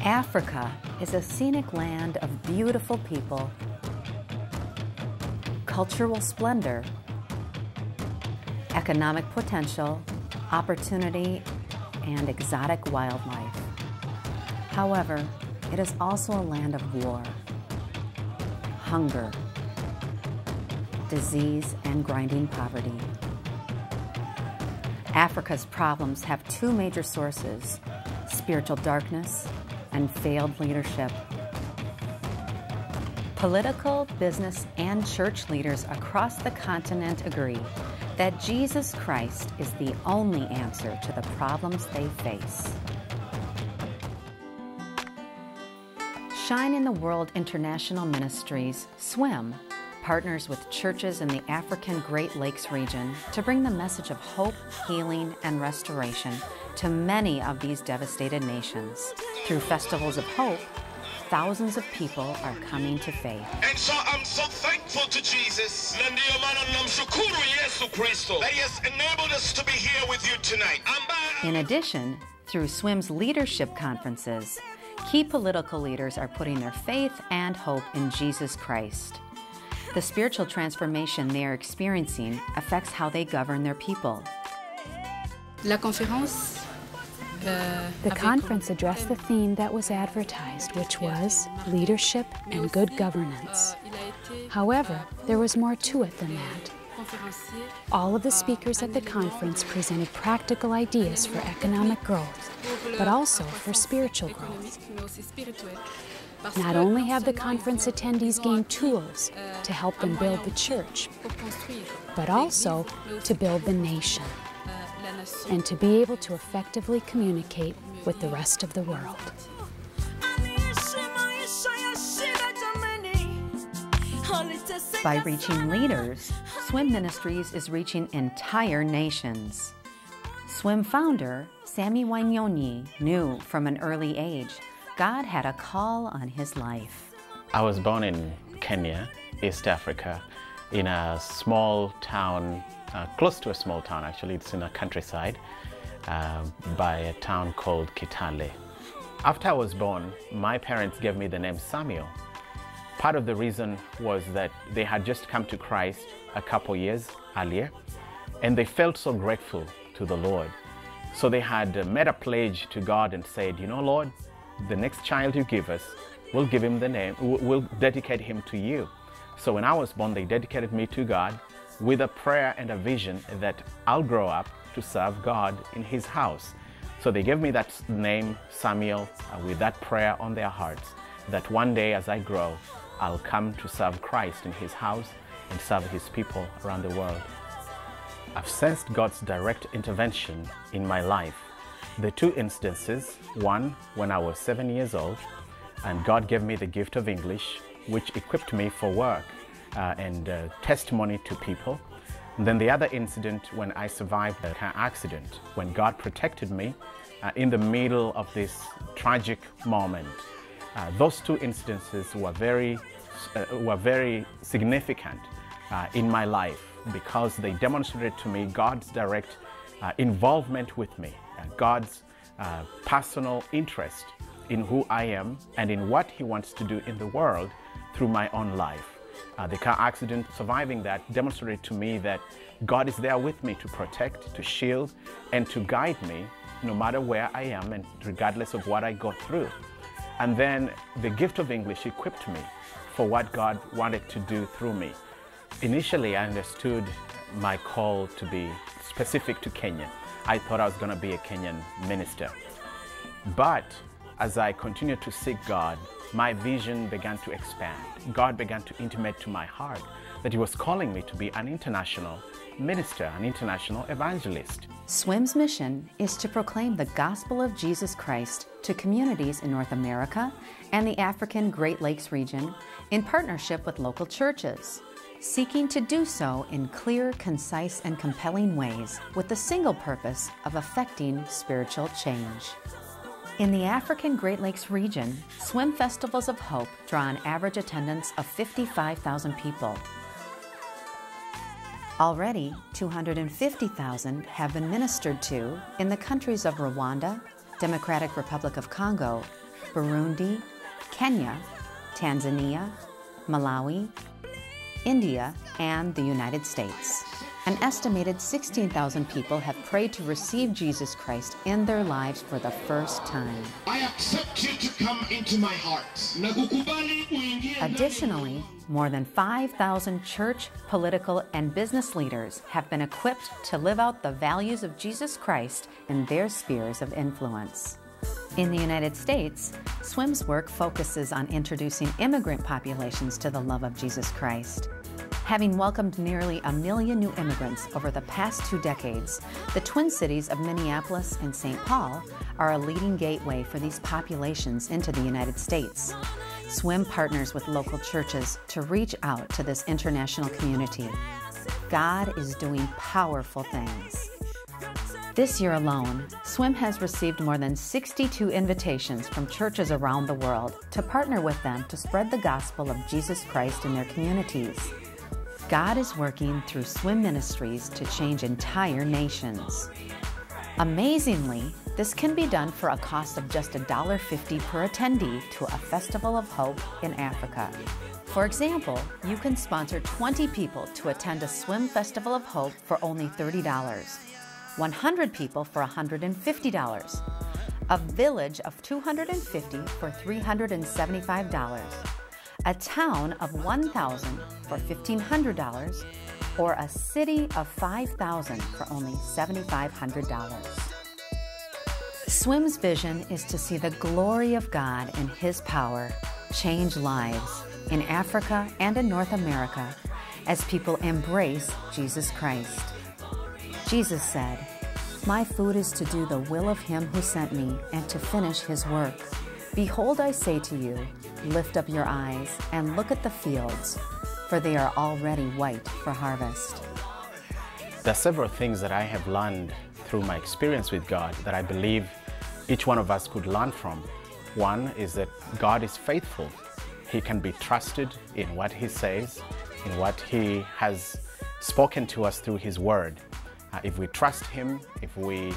Africa is a scenic land of beautiful people, cultural splendor, economic potential, opportunity, and exotic wildlife. However, it is also a land of war, hunger, disease, and grinding poverty. Africa's problems have two major sources: spiritual darkness and failed leadership. Political, business, and church leaders across the continent agree that Jesus Christ is the only answer to the problems they face. Shine in the World International Ministries, SWIM, partners with churches in the African Great Lakes region to bring the message of hope, healing, and restoration to many of these devastated nations. Through festivals of hope, thousands of people are coming to faith. And so I'm so thankful to Jesus that He has enabled us to be here with you tonight. In addition, through SWIM's leadership conferences, key political leaders are putting their faith and hope in Jesus Christ. The spiritual transformation they are experiencing affects how they govern their people. The conference addressed the theme that was advertised, which was leadership and good governance. However, there was more to it than that. All of the speakers at the conference presented practical ideas for economic growth, but also for spiritual growth. Not only have the conference attendees gained tools to help them build the church, but also to build the nation and to be able to effectively communicate with the rest of the world. By reaching leaders, SWIM Ministries is reaching entire nations. SWIM founder Sammy Wanyonyi knew from an early age God had a call on his life. I was born in Kenya, East Africa, in a small town, close to a small town actually. It's in a countryside by a town called Kitale. After I was born, my parents gave me the name Samuel. Part of the reason was that they had just come to Christ a couple years earlier, and they felt so grateful to the Lord. So they had made a pledge to God and said, you know, Lord, the next child you give us, we'll give him the name, we'll dedicate him to you. So when I was born, they dedicated me to God with a prayer and a vision that I'll grow up to serve God in His house. So they gave me that name, Samuel, with that prayer on their hearts, that one day as I grow, I'll come to serve Christ in His house and serve His people around the world. I've sensed God's direct intervention in my life. The two instances, one when I was 7 years old, and God gave me the gift of English, which equipped me for work and testimony to people. And then the other incident when I survived a car accident, when God protected me in the middle of this tragic moment. Those two instances were very significant in my life because they demonstrated to me God's direct involvement with me, God's personal interest in who I am and in what He wants to do in the world through my own life. The car accident, surviving that, demonstrated to me that God is there with me to protect, to shield, and to guide me no matter where I am and regardless of what I go through. And then the gift of English equipped me for what God wanted to do through me. Initially, I understood my call to be specific to Kenya. I thought I was going to be a Kenyan minister. But as I continued to seek God, my vision began to expand. God began to intimate to my heart that He was calling me to be an international minister, an international evangelist. SWIM's mission is to proclaim the gospel of Jesus Christ to communities in North America and the African Great Lakes region in partnership with local churches, seeking to do so in clear, concise, and compelling ways with the single purpose of effecting spiritual change. In the African Great Lakes region, SWIM Festivals of Hope draw an average attendance of 55,000 people. Already, 250,000 have been ministered to in the countries of Rwanda, Democratic Republic of Congo, Burundi, Kenya, Tanzania, Malawi, India, and the United States. An estimated 16,000 people have prayed to receive Jesus Christ in their lives for the first time. I accept you to come into my heart. Additionally, more than 5,000 church, political, and business leaders have been equipped to live out the values of Jesus Christ in their spheres of influence. In the United States, SWIM's work focuses on introducing immigrant populations to the love of Jesus Christ. Having welcomed nearly 1 million new immigrants over the past 2 decades, the Twin Cities of Minneapolis and St. Paul are a leading gateway for these populations into the United States. SWIM partners with local churches to reach out to this international community. God is doing powerful things. This year alone, SWIM has received more than 62 invitations from churches around the world to partner with them to spread the gospel of Jesus Christ in their communities. God is working through SWIM ministries to change entire nations. Amazingly, this can be done for a cost of just $1.50 per attendee to a Festival of Hope in Africa. For example, you can sponsor 20 people to attend a SWIM Festival of Hope for only $30, 100 people for $150, a village of 250 for $375, a town of 1,000 for $1,500, or a city of 5,000 for only $7,500. SWIM's vision is to see the glory of God and His power change lives in Africa and in North America as people embrace Jesus Christ. Jesus said, "My food is to do the will of Him who sent me and to finish His work. Behold, I say to you, lift up your eyes and look at the fields, for they are already white for harvest." There are several things that I have learned through my experience with God that I believe each one of us could learn from. One is that God is faithful. He can be trusted in what He says, in what He has spoken to us through His Word. If we trust Him, if we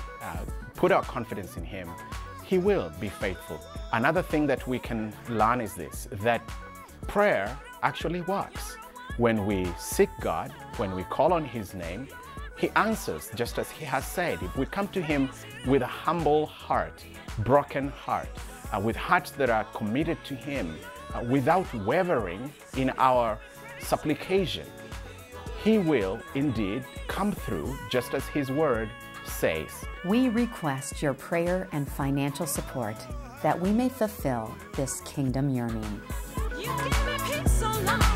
put our confidence in Him, He will be faithful. Another thing that we can learn is this, that prayer actually works. When we seek God, when we call on His name, He answers just as He has said. If we come to Him with a humble heart, broken heart, with hearts that are committed to Him, without wavering in our supplication, He will indeed come through just as His Word says. We request your prayer and financial support that we may fulfill this kingdom yearning. You give me peace so long.